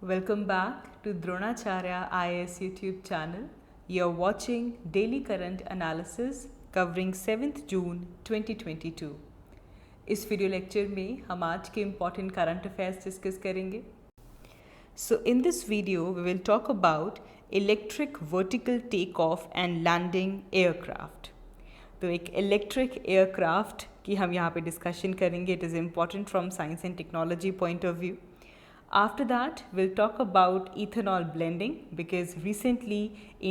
Welcome back to Dronacharya IAS YouTube channel. You're watching Daily Current Analysis covering 7th June 2022. इस video lecture में हम आज के important current affairs discuss करेंगे. So in this video we will talk about electric vertical takeoff and landing aircraft. तो एक electric aircraft की हम यहाँ पे डिस्कशन करेंगे. It is important from science and technology point of view. After that, we'll talk about ethanol blending because recently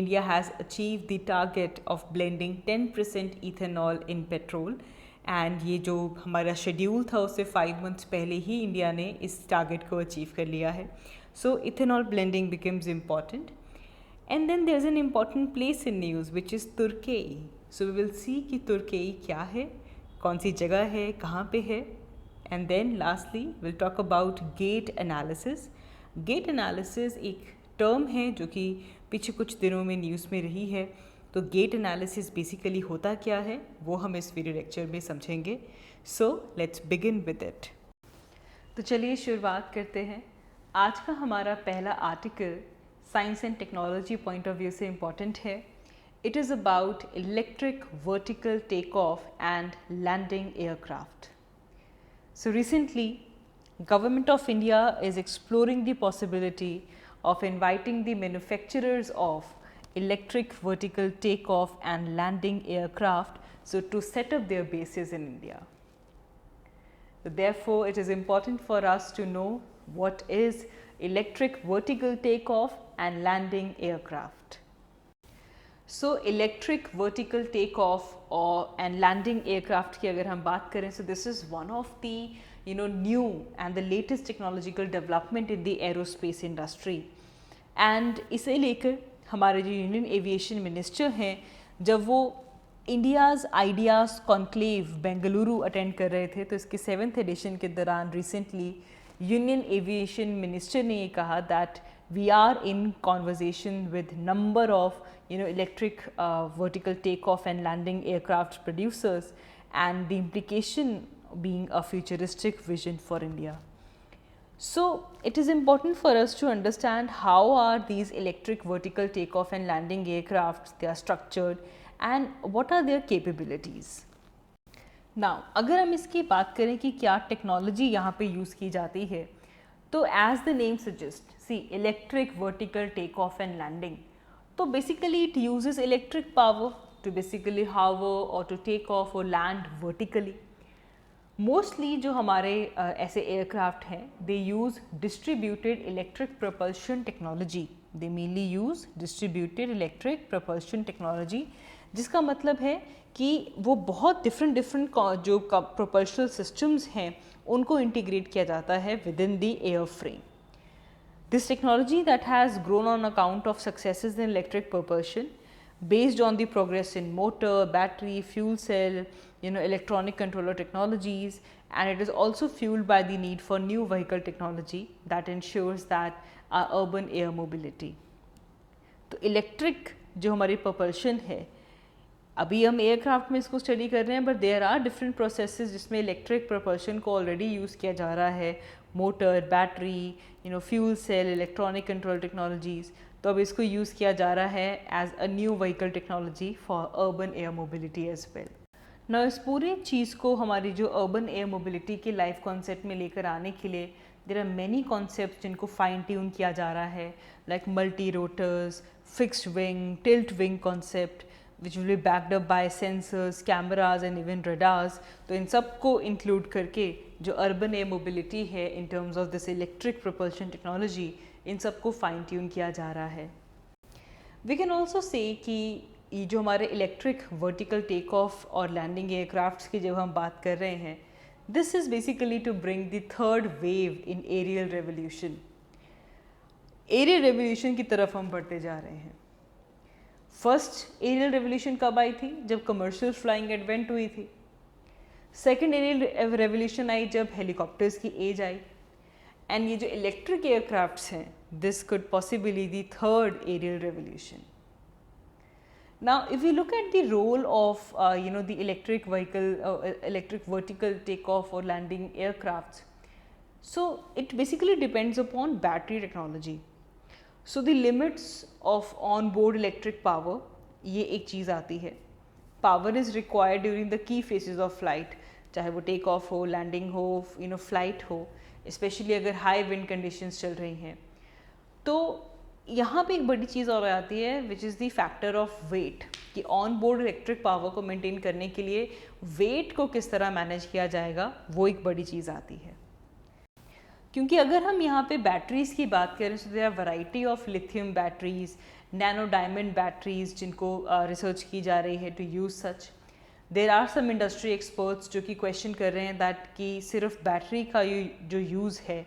India has achieved the target of blending 10% ethanol in petrol and ये जो हमारा schedule था उससे 5 months पहले ही India ने इस target को achieve कर लिया है. So ethanol blending becomes important. And then there's an important place in news which is Turkey. So we will see कि तुर्की क्या है, कौन सी जगह है, कहाँ पे है. And then lastly we'll talk about gate analysis. Gate analysis एक टर्म है जो कि पीछे कुछ दिनों में न्यूज़ में रही है. तो गेट एनालिसिस बेसिकली होता क्या है वो हम इस वीडियो लेक्चर में समझेंगे. So let's begin with it. तो चलिए शुरुआत करते हैं. आज का हमारा पहला article science and technology point of view से इम्पॉर्टेंट है. It is about electric vertical take off and landing aircraft. So recently, Government of India is exploring the possibility of inviting the manufacturers of electric vertical takeoff and landing aircraft to set up their bases in India. So therefore, it is important for us to know what is electric vertical takeoff and landing aircraft. So electric vertical takeoff and landing aircraft की अगर हम बात करें, so this is one of the new and the latest technological development in the aerospace industry. And इसे लेकर हमारे जो union aviation minister हैं, जब वो India's ideas conclave Bengaluru attend कर रहे थे, तो इसके 7th एडिशन के दौरान रिसेंटली यूनियन एविएशन मिनिस्टर ने ये कहा that we are in conversation with number of electric vertical takeoff and landing aircraft producers, and the implication being a futuristic vision for India. So it is important for us to understand how are these electric vertical takeoff and landing aircrafts, they are structured and what are their capabilities. Now अगर हम इसकी बात करें कि क्या technology यहाँ पे use की जाती है, तो as the name suggests, see electric vertical takeoff and landing, तो basically it uses electric power to basically hover or to take off or land vertically. Mostly जो हमारे ऐसे एयरक्राफ्ट हैं, they use distributed electric propulsion technology. They mainly use distributed electric propulsion technology, जिसका मतलब है कि वो बहुत डिफरेंट जो propulsion systems हैं उनको इंटीग्रेट किया जाता है with in the air frame. This technology that has grown on account of successes in electric propulsion based on the progress in motor, battery, fuel cell, electronic controller technologies, and it is also fueled by the need for new vehicle technology that ensures that our urban air mobility. तो electric जो हमारी propulsion है, अभी हम aircraft में इसको study कर रहे हैं, but there are different processes जिसमें इलेक्ट्रिक प्रोपल्शन को ऑलरेडी यूज़ किया जा रहा है. Motor, battery, fuel cell, electronic control technologies. तो अब इसको यूज़ किया जा रहा है as a new vehicle technology for urban air mobility as well. ना इस पूरी चीज़ को हमारी जो अर्बन एयर मोबिलिटी के लाइफ कॉन्सेप्ट में लेकर आने के लिए देयर आर मैनी कॉन्सेप्ट जिनको फाइन ट्यून किया जा रहा है, like multi rotors, fixed wing, tilt wing concept, which will be backed up by sensors, cameras and even radars. तो इन सब को इंक्लूड करके जो अर्बन एयर मोबिलिटी है in terms of this electric propulsion technology, इन सब को फाइन ट्यून किया जा रहा है. वी कैन ऑल्सो से कि ये जो हमारे इलेक्ट्रिक वर्टिकल टेक ऑफ और लैंडिंग एयरक्राफ्ट्स की जब हम बात कर रहे हैं, this is basically to bring the third wave in aerial revolution. Aerial revolution की तरफ हम बढ़ते जा रहे हैं. फर्स्ट एरियल रेवोल्यूशन कब आई थी? जब कमर्शियल फ्लाइंग एडवेंट हुई थी. सेकेंड एरियल रेवोल्यूशन आई जब हेलीकॉप्टर्स की एज आई. एंड ये जो इलेक्ट्रिक एयरक्राफ्ट्स हैं, this could possibly the third aerial revolution. Now if you look at the role of the electric vehicle, electric vertical take off और landing aircrafts, So it basically depends upon battery technology. So the limits of on-board electric power, ये एक चीज़ आती है. Power is required during the key phases of flight, चाहे वो take off हो, landing हो, flight हो, स्पेशली अगर हाई विंड कंडीशंस चल रही हैं. तो यहाँ पे एक बड़ी चीज़ और आती है which is the factor of weight, कि ऑन बोर्ड इलेक्ट्रिक पावर को मेंटेन करने के लिए वेट को किस तरह मैनेज किया जाएगा, वो एक बड़ी चीज़ आती है. क्योंकि अगर हम यहाँ पे बैटरीज़ की बात करें तो there are variety of lithium batteries, nano diamond batteries जिनको रिसर्च की जा रही है to use such. There are some industry experts जो कि क्वेश्चन कर रहे हैं दैट कि सिर्फ बैटरी का जो यूज़ है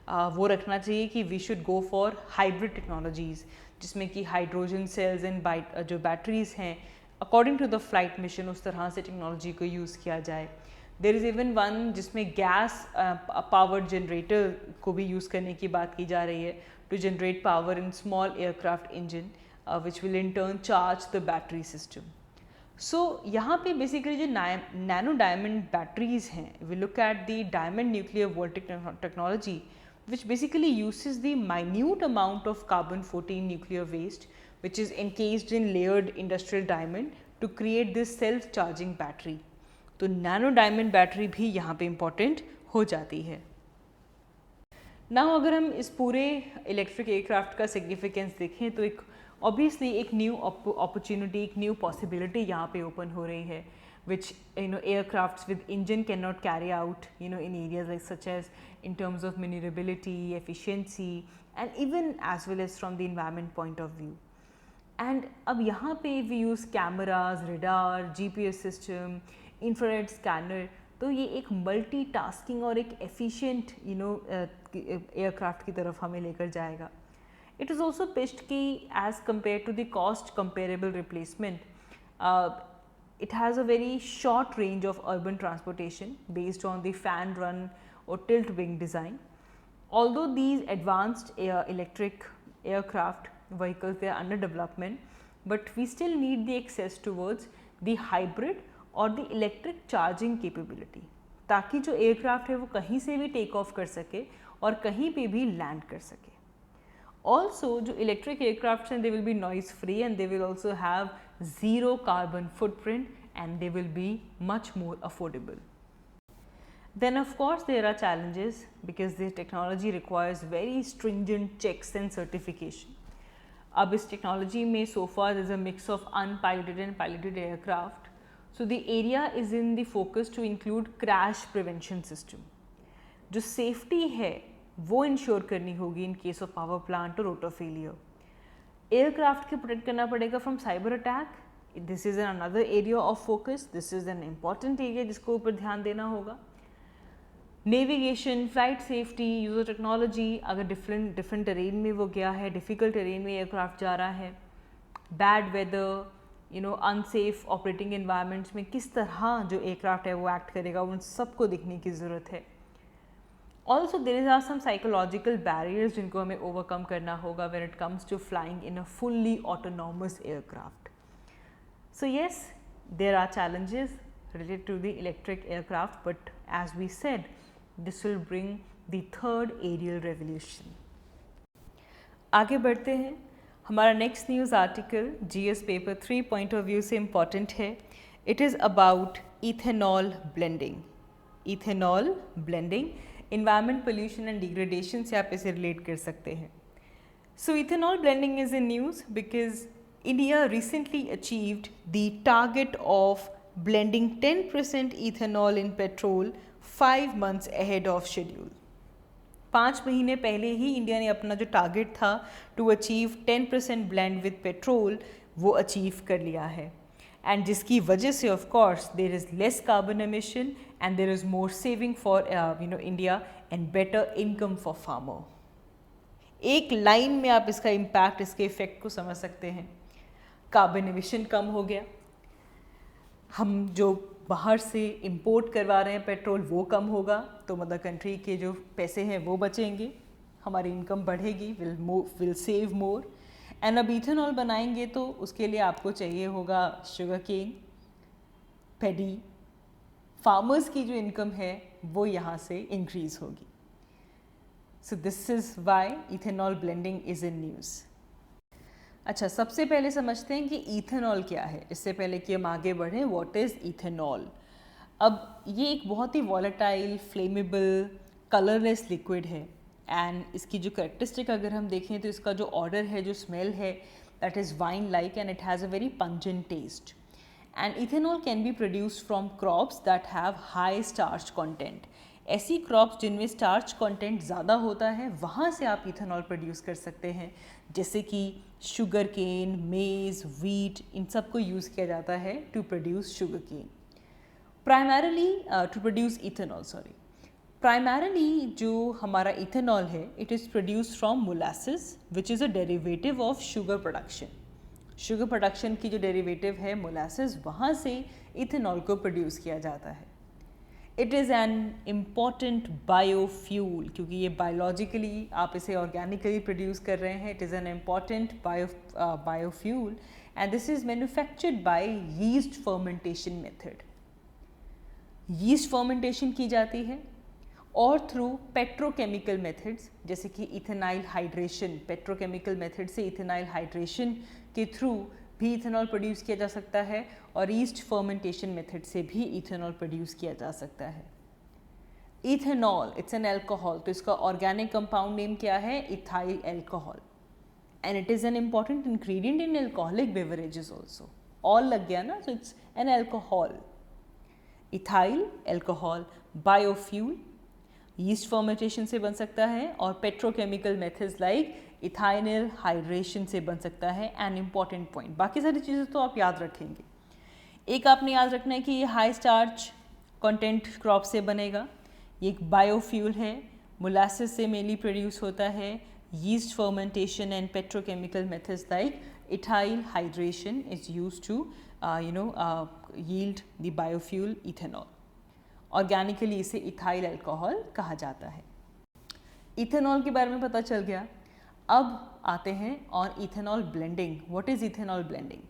वो रखना चाहिए, कि we should go for hybrid technologies जिसमें कि हाइड्रोजन सेल्स एंड जो बैटरीज़ हैं according to the flight mission उस तरह से टेक्नोलॉजी को यूज़ किया जाए. देर इज़ इवन वन जिसमें गैस पावर्ड जनरेटर को भी यूज़ करने की बात की जा रही है to generate power in small aircraft engine which will in turn charge the battery system. So यहाँ पे बेसिकली जो नैनो डायमंड बैटरीज हैं, we look at the diamond nuclear voltaic technology which basically uses the minute amount of carbon-14 nuclear waste which is encased in layered industrial diamond to create this self-charging battery. तो nano diamond battery भी यहाँ पे important हो जाती है. Now अगर हम इस पूरे इलेक्ट्रिक एयरक्राफ्ट का सिग्निफिकेंस देखें तो एक ऑब्वियसली एक न्यू अपॉर्चुनिटी, एक न्यू पॉसिबिलिटी यहाँ पे ओपन हो रही है which aircrafts with engine cannot carry out in areas like such as in terms of maneuverability, efficiency and even as well as from the environment point of view. And अब यहाँ पे we use cameras, radar, GPS system, infrared scanner, तो ये एक multitasking और एक efficient aircraft की तरफ हमें लेकर जाएगा. इट इज़ ऑल्सो पिच्ड कि as compare to the cost comparable replacement, it has a very short range of urban transportation based on the fan run or tilt wing design. Although these advanced electric aircraft vehicles, they are under development, but we still need the access towards the hybrid और the electric charging capability, ताकि जो aircraft है वो कहीं से भी take off कर सके और कहीं पे भी land कर सके. Also जो electric aircrafts हैं, they will be noise free and they will also have zero carbon footprint and they will be much more affordable. Then of course there are challenges because this technology requires very stringent checks and certification. अब इस technology में so far there is a mix of unpiloted and piloted aircraft. So the area is in the focus to include crash prevention system. जो safety है वो ensure करनी होगी इन case of power plant और rotor failure. Aircraft को protect करना पड़ेगा from cyber attack. This is an another area of focus, this is an important area जिसको ऊपर ध्यान देना होगा. Navigation, flight safety, user technology, अगर डिफरेंट टेरेन में वो गया है, डिफ़िकल्ट टेरेन में एयरक्राफ्ट जा रहा है, bad weather, unsafe operating environments में किस तरह जो एयरक्राफ्ट है वो एक्ट करेगा, उन सबको देखने की ज़रूरत है. Also there are some psychological barriers जिनको हमें overcome करना होगा when it comes to flying in a fully autonomous aircraft. So yes, there are challenges related to the electric aircraft, but as we said, this will bring the third aerial revolution. आगे बढ़ते हैं. हमारा next news article GS paper 3 point of view से important है. It is about ethanol blending. Ethanol blending environment pollution and degradation से आप इसे relate कर सकते हैं. So ethanol blending is in news because India recently achieved the target of blending 10% ethanol in petrol 5 months ahead of schedule. 5 महीने पहले ही India ने अपना जो टारगेट था to achieve 10% blend with petrol वो अचीव कर लिया है. एंड जिसकी वजह से of course there is less carbon emission and there is more saving for India and better income for farmer. एक लाइन में आप इसका इम्पैक्ट, इसके इफ़ेक्ट को समझ सकते हैं. कार्बन एमिशन कम हो गया, हम जो बाहर से इंपोर्ट करवा रहे हैं पेट्रोल वो कम होगा, तो मदर कंट्री के जो पैसे हैं वो बचेंगे, हमारी इनकम बढ़ेगी, विल सेव मोर. एंड अब इथेनॉल बनाएंगे तो उसके लिए आपको चाहिए होगा शुगर केन, पैडी. फार्मर्स की जो इनकम है वो यहाँ से इंक्रीज़ होगी. So this is why ethanol blending is in news. अच्छा, सबसे पहले समझते हैं कि इथेनॉल क्या है। इससे पहले कि हम आगे बढ़ें, व्हाट इज़ इथेनॉल। अब ये एक बहुत ही वॉलेटाइल, फ्लेमेबल, कलरलेस लिक्विड है एंड इसकी जो करेक्टरिस्टिक अगर हम देखें तो इसका जो ऑर्डर है, जो स्मेल है, that is wine like and it has a very pungent taste. And ethanol can be produced from crops that have high starch content. ऐसी क्रॉप्स जिनमें स्टार्च कंटेंट ज़्यादा होता है, वहाँ से आप इथेनॉल प्रोड्यूस कर सकते हैं, जैसे कि शुगर केन, मेज़, वीट, इन सब को यूज़ किया जाता है to produce sugar cane. Primarily to produce ethanol, primarily जो हमारा इथेनॉल है, it is produced from molasses which is a derivative of sugar production. Sugar production की जो डेरिवेटिव है मोलासेस, वहाँ से इथेनॉल को प्रोड्यूस किया जाता है। It is an important biofuel, क्योंकि ये बायोलॉजिकली आप इसे ऑर्गेनिकली प्रोड्यूस कर रहे हैं। It is an important biofuel and this is manufactured by yeast fermentation method. Yeast fermentation की जाती है और थ्रू पेट्रोकेमिकल मेथड्स, जैसे कि इथेनाइल हाइड्रेशन। पेट्रोकेमिकल मेथड से इथेनाइल हाइड्रेशन के थ्रू भी इथेनॉल प्रोड्यूस किया जा सकता है और ईस्ट फर्मेंटेशन मेथड से भी इथेनॉल प्रोड्यूस किया जा सकता है। इथेनॉल, इट्स एन अल्कोहल, तो इसका ऑर्गेनिक कंपाउंड नेम क्या है? Ethyl alcohol. And it is an important ingredient in alcoholic beverages also. All लग गया ना, so it's an alcohol. Ethyl alcohol, biofuel, yeast fermentation से बन सकता है और petrochemical methods like ethyl hydration से बन सकता है। एन इम्पॉर्टेंट पॉइंट, बाकी सारी चीज़ें तो आप याद रखेंगे। एक आपने याद रखना है कि ये हाई स्टार्च कंटेंट क्रॉप से बनेगा, ये एक बायोफ्यूल है, मोलासेस से मेनली प्रोड्यूस होता है, yeast fermentation and petrochemical methods like ethyl hydration is used to yield the biofuel ethanol. Organically इसे इथाइल अल्कोहल कहा जाता है। इथेनॉल के बारे में पता चल गया। अब आते हैं और ethanol blending. What is ethanol blending?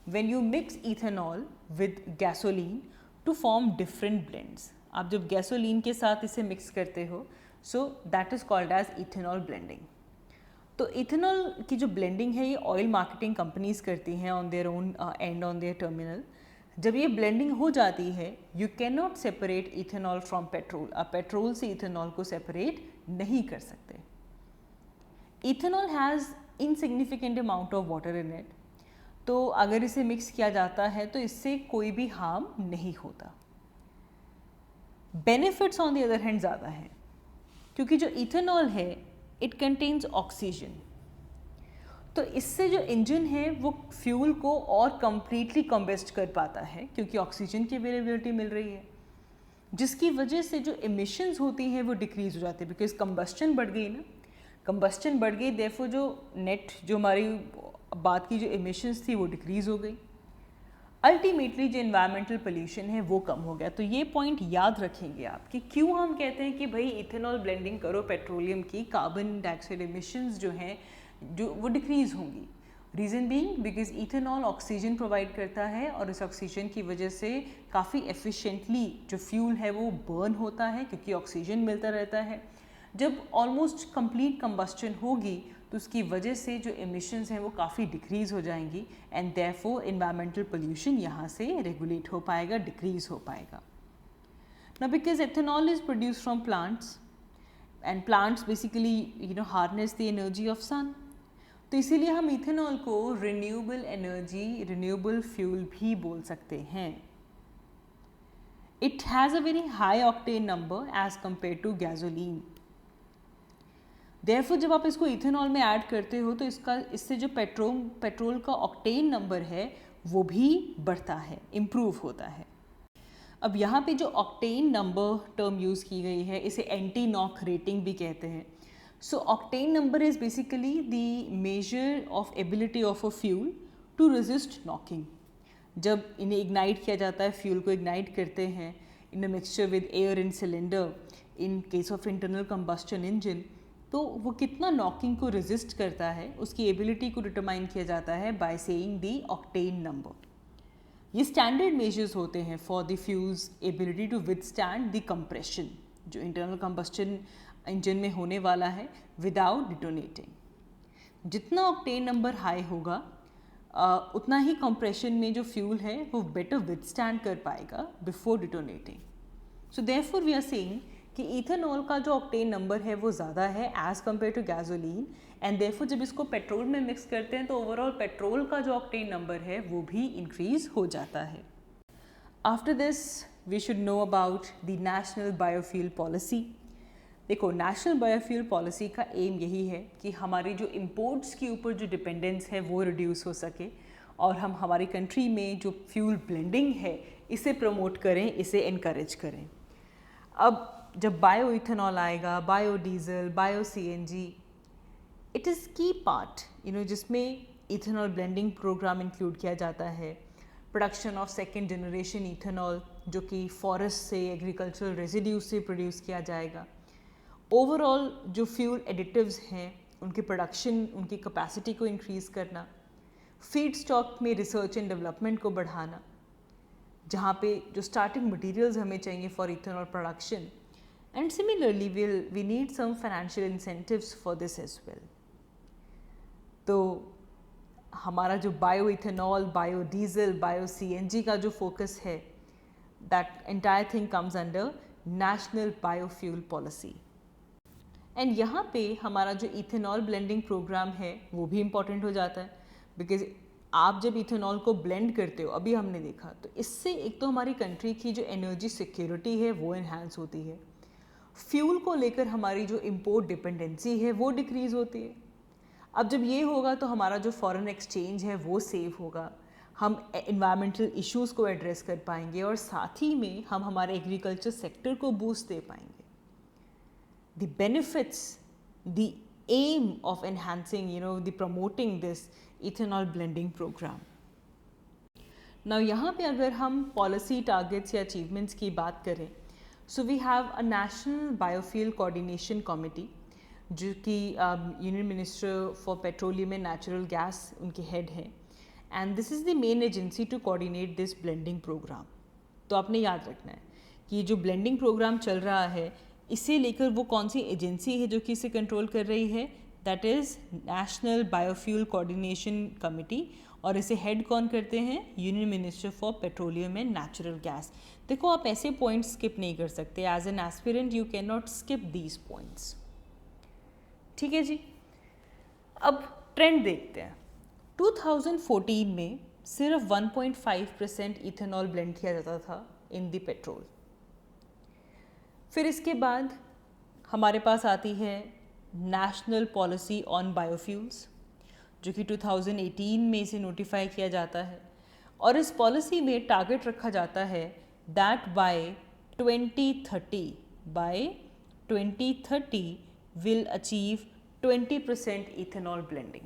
When you mix ethanol with gasoline to form different blends. आप जब गैसोलीन के साथ इसे मिक्स करते हो, so that is called as ethanol blending. तो इथेनॉल की जो ब्लेंडिंग है, ये ऑयल मार्केटिंग कंपनीज करती हैं on their own and on their terminal. जब ये ब्लेंडिंग हो जाती है, you can not separate ethanol from petrol. आप पेट्रोल से इथेनॉल को सेपरेट नहीं कर सकते। Ethanol has insignificant amount of water in it, तो अगर इसे मिक्स किया जाता है तो इससे कोई भी हार्म नहीं होता। Benefits on the other hand ज़्यादा हैं, क्योंकि जो इथेनॉल है इट कंटेन्स ऑक्सीजन। तो इससे जो इंजन है वो फ्यूल को और कंप्लीटली कम्बस्ट कर पाता है, क्योंकि ऑक्सीजन की अवेलेबिलिटी मिल रही है, जिसकी वजह से जो एमिशंस होती हैं वो डिक्रीज हो जाती है, बिकॉज कंबस्टन बढ़ गई ना। कंबस्टन बढ़ गई, देयरफॉर जो नेट जो हमारी बात की जो एमिशंस थी वो डिक्रीज हो गई। अल्टीमेटली जो इन्वायरमेंटल पोल्यूशन है वो कम हो गया। तो ये पॉइंट याद रखेंगे आप कि क्यों हम कहते हैं कि भाई इथेनॉल ब्लेंडिंग करो पेट्रोलियम की, कार्बन डाइऑक्साइड एमिशंस जो हैं जो वो डिक्रीज होंगी। Reason being because ethanol oxygen provide करता है और इस ऑक्सीजन की वजह से काफ़ी एफिशिएंटली जो फ्यूल है वो बर्न होता है, क्योंकि ऑक्सीजन मिलता रहता है। जब ऑलमोस्ट कंप्लीट कंबस्टन होगी तो उसकी वजह से जो एमिशंस हैं वो काफ़ी डिक्रीज हो जाएंगी एंड देयरफॉर एनवायरमेंटल पोल्यूशन यहाँ से रेगुलेट हो पाएगा, डिक्रीज हो पाएगा। ना because ethanol is produce from plants and plants basically harness the energy of sun, तो इसीलिए हम इथेनॉल को रिन्यूएबल एनर्जी, रिन्यूएबल फ्यूल भी बोल सकते हैं। It has a very high octane number as compare to gasoline. Therefore जब आप इसको इथेनॉल में ऐड करते हो तो इससे जो पेट्रोल का ऑक्टेन नंबर है वो भी बढ़ता है, इम्प्रूव होता है। अब यहाँ पे जो ऑक्टेन नंबर टर्म यूज़ की गई है, इसे एंटी नॉक रेटिंग भी कहते हैं। So octane number is basically the measure of ability of a fuel to resist knocking. जब इन्हें इग्नाइट किया जाता है, फ्यूल को इग्नाइट करते हैं in a mixture with air in cylinder in case of internal combustion engine, तो वो कितना नॉकिंग को रेजिस्ट करता है उसकी एबिलिटी को डिटरमाइन किया जाता है by saying the octane number. ये स्टैंडर्ड मेजर्स होते हैं for the fuel's ability to withstand the compression. जो इंटरनल कंबस्टन इंजन में होने वाला है विदाउट डिटोनेटिंग। जितना ऑक्टेन नंबर हाई होगा उतना ही कंप्रेशन में जो फ्यूल है वो बेटर विथस्टैंड कर पाएगा before detonating. So therefore we are saying कि इथेनॉल का जो ऑक्टेन नंबर है वो ज़्यादा है as compared to gasoline, and therefore जब इसको पेट्रोल में मिक्स करते हैं तो ओवरऑल पेट्रोल का जो ऑक्टेन नंबर है वो भी इंक्रीज हो जाता है। After this we should know about the national biofuel policy. देखो, नेशनल बायोफ्यूल पॉलिसी का एम यही है कि हमारी जो इम्पोर्ट्स के ऊपर जो डिपेंडेंस है वो रिड्यूस हो सके और हम हमारी कंट्री में जो फ्यूल ब्लेंडिंग है इसे प्रमोट करें, इसे इनकरेज करें। अब जब बायो इथेनॉल आएगा, bio diesel, bio CNG, it is की पार्ट जिसमें इथेनॉल ब्लेंडिंग प्रोग्राम इंक्लूड किया जाता है। Production of second generation ethanol जो कि फॉरेस्ट से, एग्रीकल्चरल रेजिड्यूज से प्रोड्यूस किया जाएगा। ओवरऑल जो फ्यूल एडिटिव्स हैं उनकी प्रोडक्शन, उनकी कैपेसिटी को इंक्रीज़ करना, फीड स्टॉक में रिसर्च एंड डेवलपमेंट को बढ़ाना, जहाँ पे जो स्टार्टिंग मटेरियल्स हमें चाहिए for ethanol production, and similarly we need some financial incentives for this as well. तो हमारा जो bio ethanol, bio diesel, bio CNG का जो फोकस है, that entire thing comes under national biofuel policy. And यहाँ पे हमारा जो इथेनॉल ब्लेंडिंग प्रोग्राम है वो भी इम्पॉर्टेंट हो जाता है, बिकॉज आप जब इथेनॉल को ब्लेंड करते हो, अभी हमने देखा, तो इससे एक तो हमारी कंट्री की जो एनर्जी सिक्योरिटी है वो इन्हांस होती है, फ्यूल को लेकर हमारी जो इम्पोर्ट डिपेंडेंसी है वो डिक्रीज़ होती है। अब जब ये होगा तो हमारा जो फॉरेन एक्सचेंज है वो सेव होगा, हम एनवायरमेंटल इश्यूज़ को एड्रेस कर पाएंगे और साथ ही में हम हमारे एग्रीकल्चर सेक्टर को बूस्ट दे पाएंगे। The benefits, the aim of enhancing, the promoting this ethanol blending program. Now यहाँ पे अगर हम policy targets या achievements की बात करें, so we have a national biofuel coordination committee जो कि union minister for petroleum and natural gas उनके हेड हैं, and this is the main agency to coordinate this blending program. तो आपने याद रखना है कि जो ब्लेंडिंग प्रोग्राम चल रहा है इसे लेकर वो कौन सी एजेंसी है जो कि इसे कंट्रोल कर रही है, that is national biofuel coordination committee, और इसे हेड कौन करते हैं, union minister for petroleum and natural gas. देखो, आप ऐसे पॉइंट्स स्किप नहीं कर सकते, as an aspirant you can not skip these points. ठीक है जी। अब ट्रेंड देखते हैं। 2014 में सिर्फ 1.5% इथेनॉल ब्लेंड किया जाता था इन द पेट्रोल। फिर इसके बाद हमारे पास आती है नेशनल पॉलिसी ऑन बायोफ्यूल्स, जो कि 2018 में इसे नोटिफाई किया जाता है, और इस पॉलिसी में टारगेट रखा जाता है that bye 2030 will achieve 20% ethanol blending.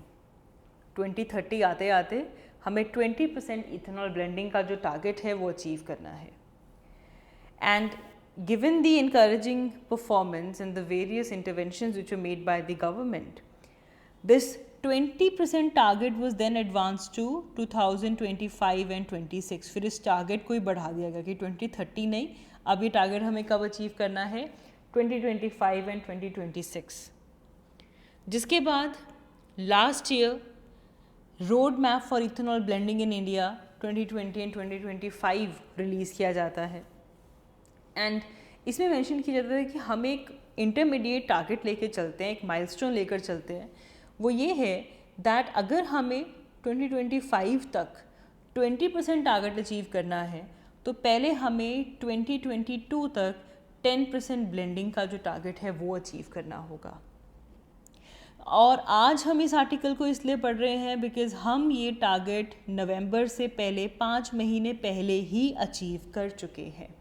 2030 आते आते हमें 20% इथेनॉल ब्लेंडिंग का जो टारगेट है वो अचीव करना है। And given the encouraging performance and the various interventions which were made by the government, this 20% target was then advanced to 2025 and 26। फिर इस टारगेट को ही बढ़ा दिया गया कि 2030 नहीं, अब ये टारगेट हमें कब अचीव करना है, 2025 एंड 2026। जिसके बाद last year road map for ethanol blending in India 2020 and 2025 release किया जाता है, एंड इसमें मेंशन किया जाता है कि हम एक इंटरमीडिएट टारगेट लेकर चलते हैं, एक माइलस्टोन लेकर चलते हैं। वो ये है दैट अगर हमें 2025 तक 20% टारगेट अचीव करना है तो पहले हमें 2022 तक 10% ब्लेंडिंग का जो टारगेट है वो अचीव करना होगा। और आज हम इस आर्टिकल को इसलिए पढ़ रहे हैं बिकॉज हम ये टारगेट नवंबर से पहले 5 महीने पहले ही अचीव कर चुके हैं।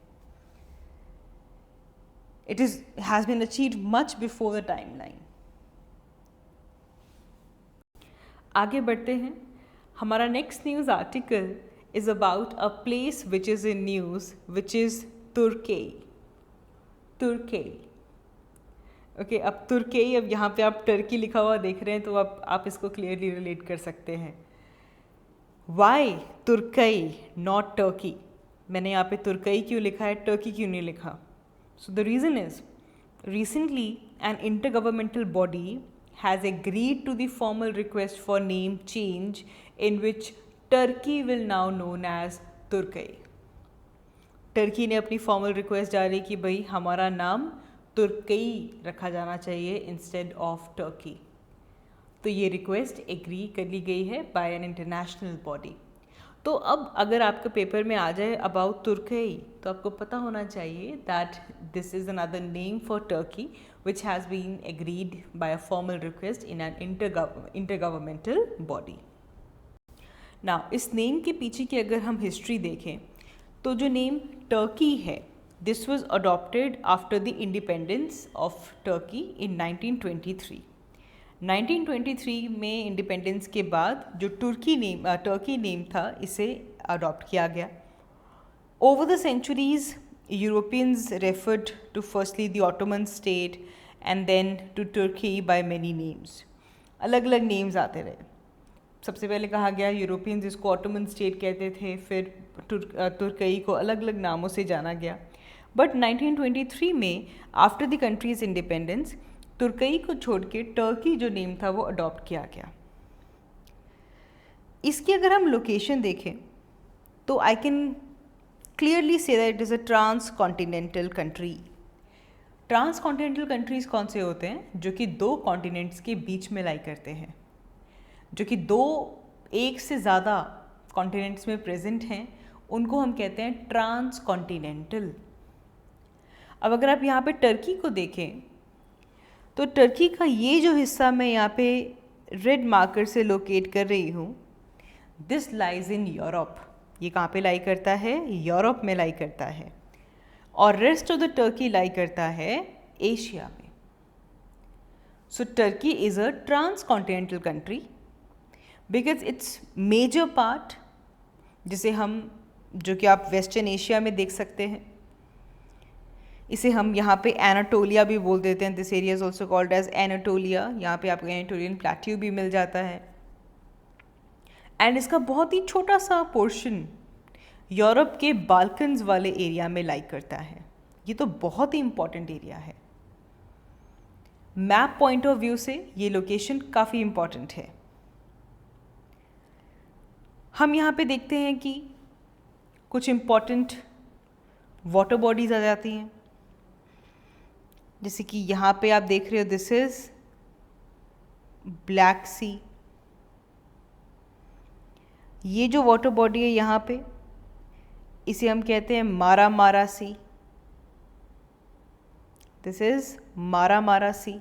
It has been achieved much before the timeline. आगे बढ़ते हैं। हमारा next news article is about a place which is in news which is Turkiye. Okay, अब तुर्की, अब यहाँ पे आप टर्की लिखा हुआ देख रहे हैं तो अब आप इसको क्लियरली रिलेट कर सकते हैं। Why Turkiye not Turkey? मैंने यहाँ पे तुर्की क्यों लिखा है, टर्की क्यों नहीं लिखा? So the reason is recently an intergovernmental body has agreed to the formal request for name change in which Turkey will now known as Turkey. Turkey ने अपनी फॉर्मल रिक्वेस्ट डाली कि भाई हमारा नाम तुर्कई रखा जाना चाहिए इंस्टेड ऑफ टर्की। तो ये रिक्वेस्ट एग्री कर ली गई है बाय एन इंटरनेशनल बॉडी। तो अब अगर आपके पेपर में आ जाए अबाउट तुर्कई तो आपको पता होना चाहिए that this is another name for Turkey which has been agreed by a formal request in an intergovernmental body. Now इस नेम के पीछे की अगर हम हिस्ट्री देखें तो जो नेम टर्की है this was adopted after the independence of Turkey in 1923। 1923 में इंडिपेंडेंस के बाद जो टर्की नेम था इसे अडॉप्ट किया गया। Over the centuries Europeans referred to firstly the Ottoman state and then to Turkey by many names. अलग अलग नेम्स आते रहे। सबसे पहले कहा गया यूरोपियंस इसको ऑटोमन स्टेट कहते थे, फिर तुर्कई को अलग अलग नामों से जाना गया। बट 1923 में आफ्टर द कंट्रीज इंडिपेंडेंस तुर्कई को छोड़ के टर्की जो नेम था वो अडॉप्ट किया गया। इसकी अगर हम लोकेशन देखें तो I can clearly see that it is a trans continental country. Trans continental countries कौन से होते हैं? जो कि दो कॉन्टिनेंट्स के बीच में लाई करते हैं, जो कि एक से ज़्यादा कॉन्टिनेंट्स में प्रेजेंट हैं, उनको हम कहते हैं ट्रांस कॉन्टिनेंटल। अब अगर आप यहाँ पे टर्की को देखें तो टर्की का ये जो हिस्सा मैं यहाँ पे रेड मार्कर से लोकेट कर रही हूँ, दिस लाइज इन यूरोप। ये कहाँ पे लाई करता है? यूरोप में लाई करता है। और rest of the Turkey lie करता है एशिया में। So Turkey is a trans continental country because its major part, जिसे हम जो कि आप वेस्टर्न एशिया में देख सकते हैं, इसे हम यहाँ पे एनाटोलिया भी बोल देते हैं। This area is also called as Anatolia. यहाँ पे आपको एनाटोलियन प्लेट्यू भी मिल जाता है। एंड इसका बहुत ही छोटा सा पोर्शन यूरोप के बाल्कन्स वाले एरिया में लाई करता है। ये तो बहुत ही इम्पॉर्टेंट एरिया है। मैप पॉइंट ऑफ व्यू से ये लोकेशन काफ़ी इम्पॉर्टेंट है। हम यहाँ पे देखते हैं कि कुछ इम्पॉर्टेंट वाटर बॉडीज़ आ जाती हैं, जैसे कि यहाँ पे आप देख रहे हो दिस इज़ ब्लैक सी। ये जो वाटर बॉडी है यहाँ पे इसे हम कहते हैं मारा Marmara sea. This is Marmara Marmara sea.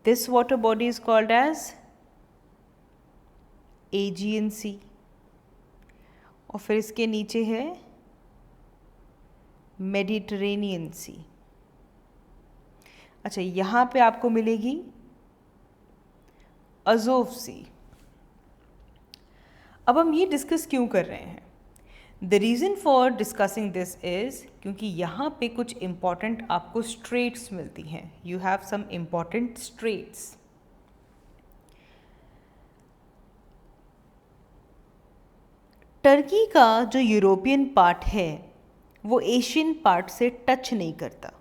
This water body is called as Aegean sea. और फिर इसके नीचे है मेडिटरेनियन सी। अच्छा, यहाँ पे आपको मिलेगी अज़ोव सी। अब हम ये डिस्कस क्यों कर रहे हैं? The reason for discussing this is क्योंकि यहाँ पे कुछ इम्पॉर्टेंट आपको स्ट्रेट्स मिलती हैं। You have some important straits. Turkey का जो यूरोपियन पार्ट है वो एशियन पार्ट से टच नहीं करता।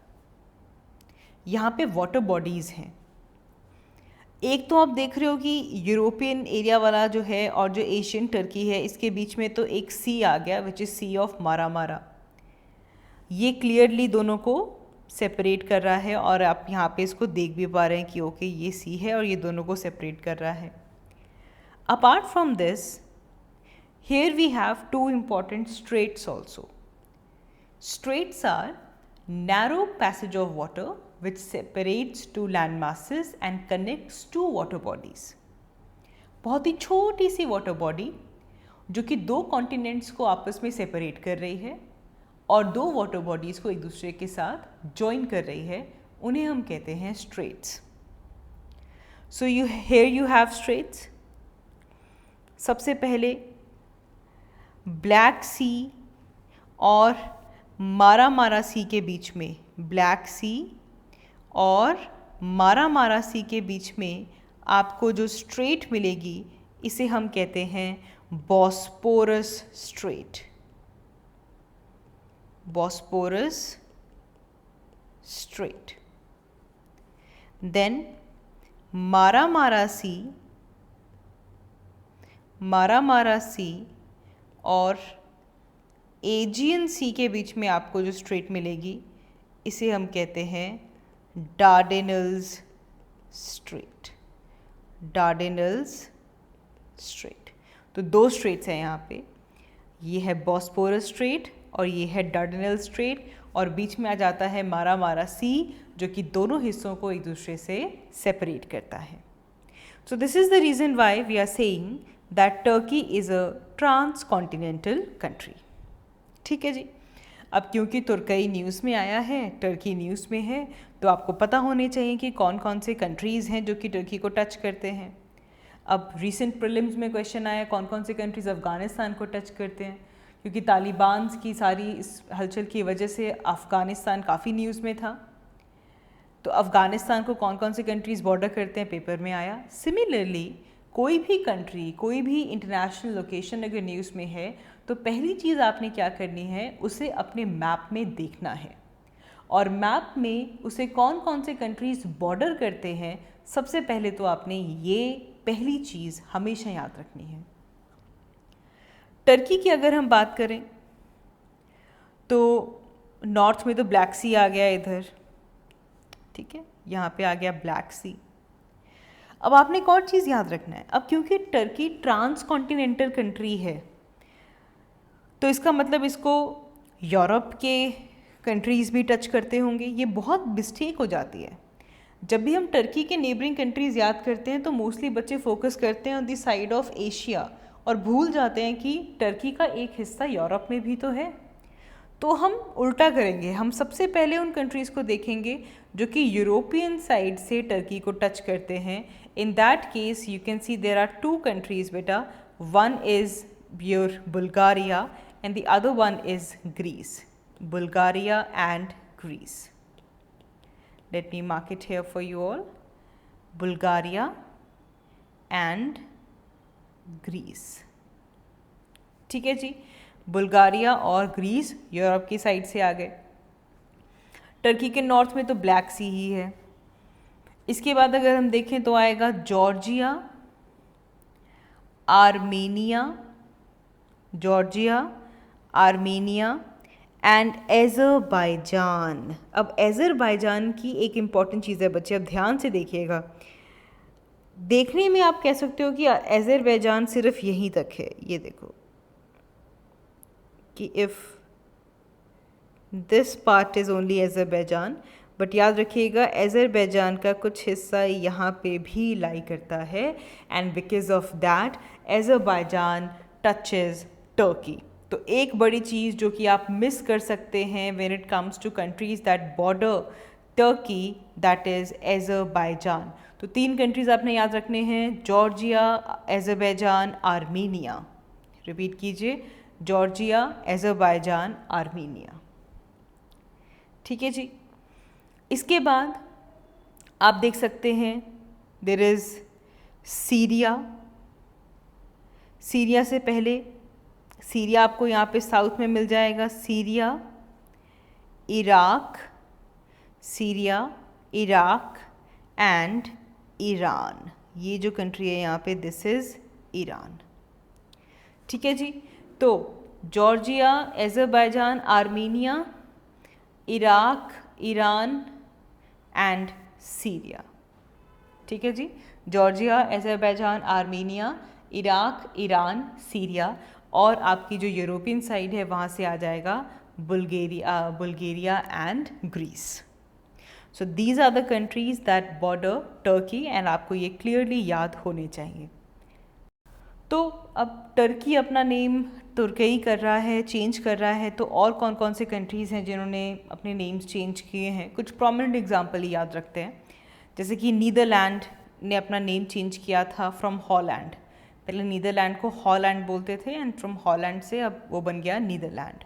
यहाँ पे वाटर बॉडीज़ हैं। एक तो आप देख रहे हो कि यूरोपियन एरिया वाला जो है और जो एशियन टर्की है इसके बीच में तो एक सी आ गया विच इज़ सी ऑफ मारा मारा। ये क्लियरली दोनों को सेपरेट कर रहा है और आप यहाँ पे इसको देख भी पा रहे हैं कि ओके ये सी है और ये दोनों को सेपरेट कर रहा है। Apart from this here we have two important straits also. Straits are narrow passage of water which separates two land masses and connects two water bodies. बहुत ही छोटी सी वाटर बॉडी जो कि दो कॉन्टिनेंट्स को आपस में सेपरेट कर रही है और दो वाटर बॉडीज़ को एक दूसरे के साथ जॉइन कर रही है, उन्हें हम कहते हैं straits. So here you have straits. सबसे पहले ब्लैक सी और मारा मारा सी के बीच में, ब्लैक सी और मारा मारा सी के बीच में आपको जो स्ट्रेट मिलेगी इसे हम कहते हैं Bosphorus strait. Bosphorus strait. Then Marmara sea और एजियन सी के बीच में आपको जो स्ट्रेट मिलेगी इसे हम कहते हैं डार्डेनल्स स्ट्रेट। डार्डेनल्स स्ट्रेट। तो दो स्ट्रेट्स हैं यहाँ पे, ये है बॉस्पोरस स्ट्रेट और ये है डार्डेनल स्ट्रेट, और बीच में आ जाता है मारामारा सी जो कि दोनों हिस्सों को एक दूसरे से सेपरेट करता है। So this is the reason why we are saying that Turkey is a trans continental country. ठीक है जी। अब क्योंकि तुर्कई न्यूज़ में आया है, टर्की न्यूज़ में है, तो आपको पता होने चाहिए कि कौन कौन से कंट्रीज़ हैं जो कि टर्की को टच करते हैं। अब रिसेंट प्रीलिम्स में क्वेश्चन आया कौन कौन से कंट्रीज़ अफ़गानिस्तान को टच करते हैं, क्योंकि तालिबान की सारी इस हलचल की वजह से अफ़गानिस्तान काफ़ी न्यूज़ में था। तो अफ़गानिस्तान को कौन कौन से कंट्रीज़ बॉर्डर करते हैं पेपर में आया। सिमिलरली कोई भी कंट्री, कोई भी इंटरनेशनल लोकेशन अगर न्यूज़ में है तो पहली चीज़ आपने क्या करनी है, उसे अपने मैप में देखना है, और मैप में उसे कौन कौन से कंट्रीज़ बॉर्डर करते हैं सबसे पहले तो आपने ये पहली चीज़ हमेशा याद रखनी है। टर्की की अगर हम बात करें तो नॉर्थ में तो ब्लैक सी आ गया इधर, ठीक है, यहाँ पे आ गया ब्लैक सी। अब आपने एक और चीज़ याद रखना है, अब क्योंकि टर्की ट्रांस कॉन्टिनेंटल कंट्री है तो इसका मतलब इसको यूरोप के कंट्रीज़ भी टच करते होंगे। ये बहुत मिस्टेक हो जाती है, जब भी हम टर्की के नेबरिंग कंट्रीज़ याद करते हैं तो मोस्टली बच्चे फोकस करते हैं on the side of Asia और भूल जाते हैं कि टर्की का एक हिस्सा यूरोप में भी तो है। तो हम उल्टा करेंगे, हम सबसे पहले उन कंट्रीज़ को देखेंगे जो कि यूरोपियन साइड से टर्की को टच करते हैं। In that case you can see there are two countries बेटा, one is your Bulgaria and the other one is Greece. Bulgaria and Greece. Let me mark it here for you all. Bulgaria and Greece. ठीक है जी, Bulgaria और Greece Europe की side से आ गए। Turkey के north में तो ब्लैक सी ही है। इसके बाद अगर हम देखें तो आएगा जॉर्जिया, आर्मेनिया एंड एज़रबाईजान। अब एज़रबाईजान की एक इम्पॉर्टेंट चीज़ है बच्चे, अब ध्यान से देखिएगा। देखने में आप कह सकते हो कि एज़रबाईजान सिर्फ यहीं तक है, ये देखो कि if this part is only Azerbaijan, but याद रखिएगा एज़रबाईजान का कुछ हिस्सा यहाँ पे भी लाई करता है, and because of that Azerbaijan touches Turkey. तो एक बड़ी चीज़ जो कि आप मिस कर सकते हैं when it comes to countries that border Turkey, that is Azerbaijan. तो तीन कंट्रीज़ आपने याद रखने हैं, जॉर्जिया, एज़रबाईजान, आर्मीनिया। रिपीट कीजिए, जॉर्जिया, एज़रबाईजान, आर्मीनिया। ठीक है जी। इसके बाद आप देख सकते हैं देयर इज़ सीरिया। सीरिया से पहले, सीरिया आपको यहाँ पे साउथ में मिल जाएगा, सीरिया, इराक एंड ईरान। ये जो कंट्री है यहाँ पे दिस इज़ ईरान। ठीक है जी। तो Georgia, Azerbaijan, Armenia, Iraq, Iran and Syria. ठीक है जी, Georgia, Azerbaijan, Armenia, Iraq, Iran, Syria, और आपकी जो यूरोपियन साइड है वहाँ से आ जाएगा Bulgaria and Greece. So these are the countries that border Turkey, and आपको ये क्लियरली याद होने चाहिए। तो अब टर्की अपना नेम तुर्कई कर रहा है, चेंज कर रहा है, तो और कौन कौन से कंट्रीज़ हैं जिन्होंने अपने नेम्स चेंज किए हैं। कुछ प्रोमिनेंट एग्जांपल ही याद रखते हैं, जैसे कि नीदरलैंड ने अपना नेम चेंज किया था फ्रॉम हॉलैंड। पहले नीदरलैंड को हॉलैंड बोलते थे, एंड फ्रॉम हॉलैंड से अब वो बन गया नीदरलैंड।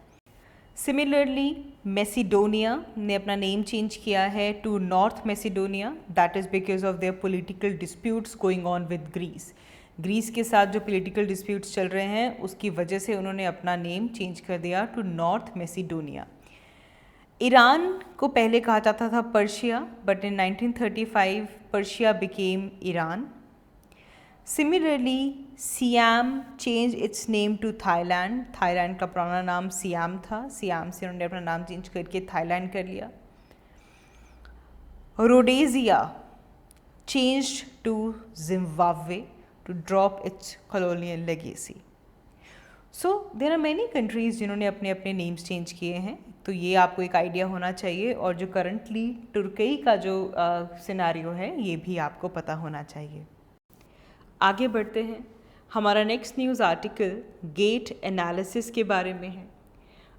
सिमिलरली मैसिडोनिया ने अपना नेम चेंज किया है to North Macedonia, that is because of their political disputes going on with Greece. Greece के साथ जो पॉलिटिकल डिस्प्यूट्स चल रहे हैं उसकी वजह से उन्होंने अपना नेम चेंज कर दिया टू नॉर्थ मैसिडोनिया। ईरान को पहले कहा जाता था Persia, but in 1935 Persia became Iran. Similarly Siam change its name to Thailand. Thailand का पुराना नाम सियाम था, सियाम से उन्होंने अपना नाम चेंज करके थाईलैंड कर लिया. रोडेजिया changed to Zimbabwe to drop its colonial legacy. So there are many countries जिन्होंने अपने अपने नेम्स चेंज किए हैं, तो ये आपको एक आइडिया होना चाहिए. और जो करंटली तुर्की का जो सिनारियो है ये भी आपको पता होना चाहिए. आगे बढ़ते हैं. हमारा next news article gait analysis के बारे में है.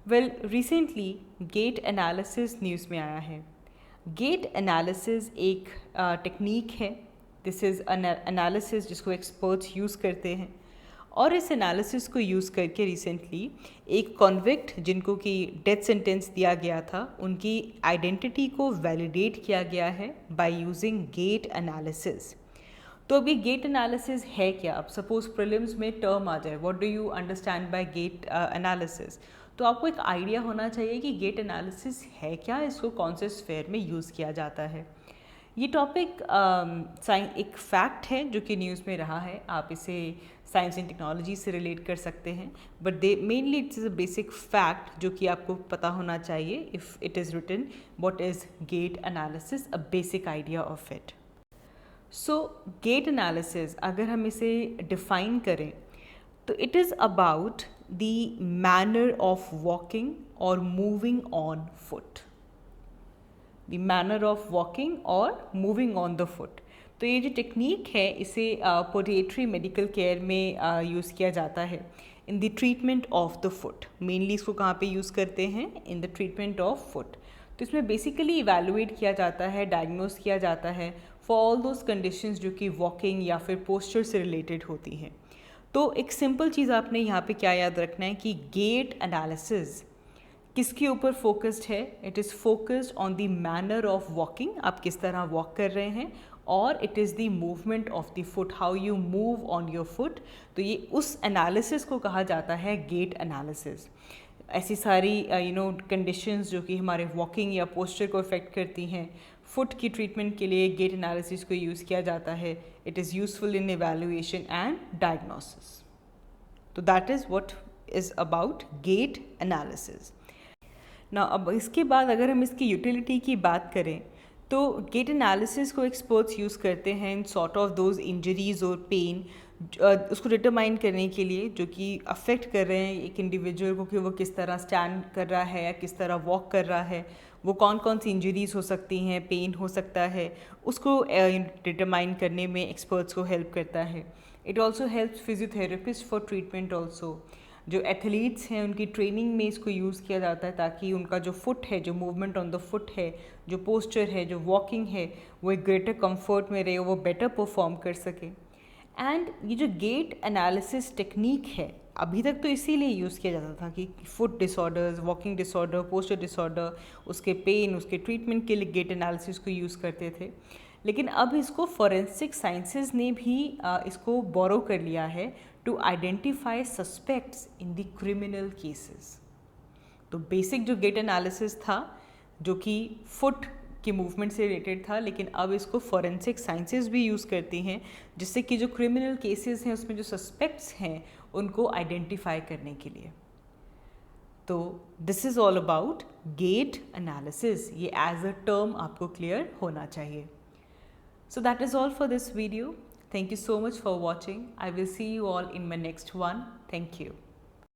Well recently gait analysis news में आया है. गेट एनालिसिस एक टेक्निक है. दिस इज़ एनालिसिस जिसको एक्सपर्ट्स यूज़ करते हैं, और इस एनालिसिस को यूज़ करके रिसेंटली एक कॉन्विक्ट जिनको कि डेथ सेंटेंस दिया गया था उनकी आइडेंटिटी को वैलिडेट किया गया है बाय यूजिंग गेट एनालिसिस. तो अभी गेट एनालिसिस है क्या? अब सपोज प्रीलिम्स में टर्म आ जाए, what do you understand by gait analysis, तो आपको एक आइडिया होना चाहिए कि गेट एनालिसिस है क्या, इसको कौन से स्फेयर में यूज़ किया जाता है. ये टॉपिक एक फैक्ट है जो कि न्यूज़ में रहा है. आप इसे साइंस एंड टेक्नोलॉजी से रिलेट कर सकते हैं, but mainly it's a basic fact जो कि आपको पता होना चाहिए. If it is written what is gait analysis, a basic idea of it. So gait analysis अगर हम इसे डिफ़ाइन करें तो it is about the manner of walking और moving on foot. The manner of walking और moving on the foot. तो ये जो टेक्निक है इसे पोडिएट्री मेडिकल केयर में यूज़ किया जाता है in the treatment of the foot. Mainly इसको कहाँ पे यूज़ करते हैं? In the treatment of foot. तो इसमें बेसिकली इवैल्यूएट किया जाता है, डायग्नोस किया जाता है फॉर ऑल दोज कंडीशंस जो कि वॉकिंग या फिर पोस्चर से रिलेटेड होती हैं. तो एक सिंपल चीज़ आपने यहाँ पे क्या याद रखना है कि गेट एनालिसिस किसके ऊपर फोकस्ड है? It is focused on the manner of walking, आप किस तरह वॉक कर रहे हैं, और it is the movement of the foot, how you move on your foot. तो ये उस एनालिसिस को कहा जाता है गेट एनालिसिस. ऐसी सारी कंडीशंस जो कि हमारे वॉकिंग या पोस्चर को इफेक्ट करती हैं, फुट की ट्रीटमेंट के लिए गेट एनालिसिस को यूज़ किया जाता है. It is useful in evaluation and diagnosis. तो that is what is about gait analysis. ना अब इसके बाद अगर हम इसकी यूटिलिटी की बात करें तो गेट एनालिसिस को एक्सपर्ट्स यूज़ करते हैं in sort of those injuries और पेन उसको डिटरमाइन करने के लिए जो कि अफेक्ट कर रहे हैं एक इंडिविजुअल को, कि वो किस तरह स्टैंड कर रहा है या किस तरह वॉक कर रहा है, वो कौन कौन सी इंजरीज़ हो सकती हैं, पेन हो सकता है, उसको डिटरमाइन करने में एक्सपर्ट्स को हेल्प करता है. It also helps physiotherapist for treatment also. जो एथलीट्स हैं उनकी ट्रेनिंग में इसको यूज़ किया जाता है ताकि उनका जो फुट है, जो मूवमेंट ऑन द फुट है, जो पोस्चर है, जो वॉकिंग है, वो एक ग्रेटर कंफर्ट में रहे, वो बेटर परफॉर्म कर सके. एंड ये जो गेट एनालिसिस टेक्निक है अभी तक तो इसीलिए यूज़ किया जाता था कि foot disorders, walking disorder, posture disorder, उसके पेन, उसके ट्रीटमेंट के लिए गेट एनालिसिस को यूज़ करते थे. लेकिन अब इसको फॉरेंसिक साइंसेज ने भी इसको बोरो कर लिया है to identify suspects in the criminal cases. तो बेसिक जो गेट एनालिसिस था जो कि फुट की मूवमेंट से रिलेटेड था, लेकिन अब इसको फॉरेंसिक साइंसेज भी यूज़ करती हैं जिससे कि जो क्रिमिनल केसेस हैं उसमें जो सस्पेक्ट्स हैं उनको आइडेंटिफाई करने के लिए. तो this is all about gait analysis. ये एज अ टर्म आपको क्लियर होना चाहिए. So that is all for this video. Thank you so much for watching. I will see you all in my next one. Thank you.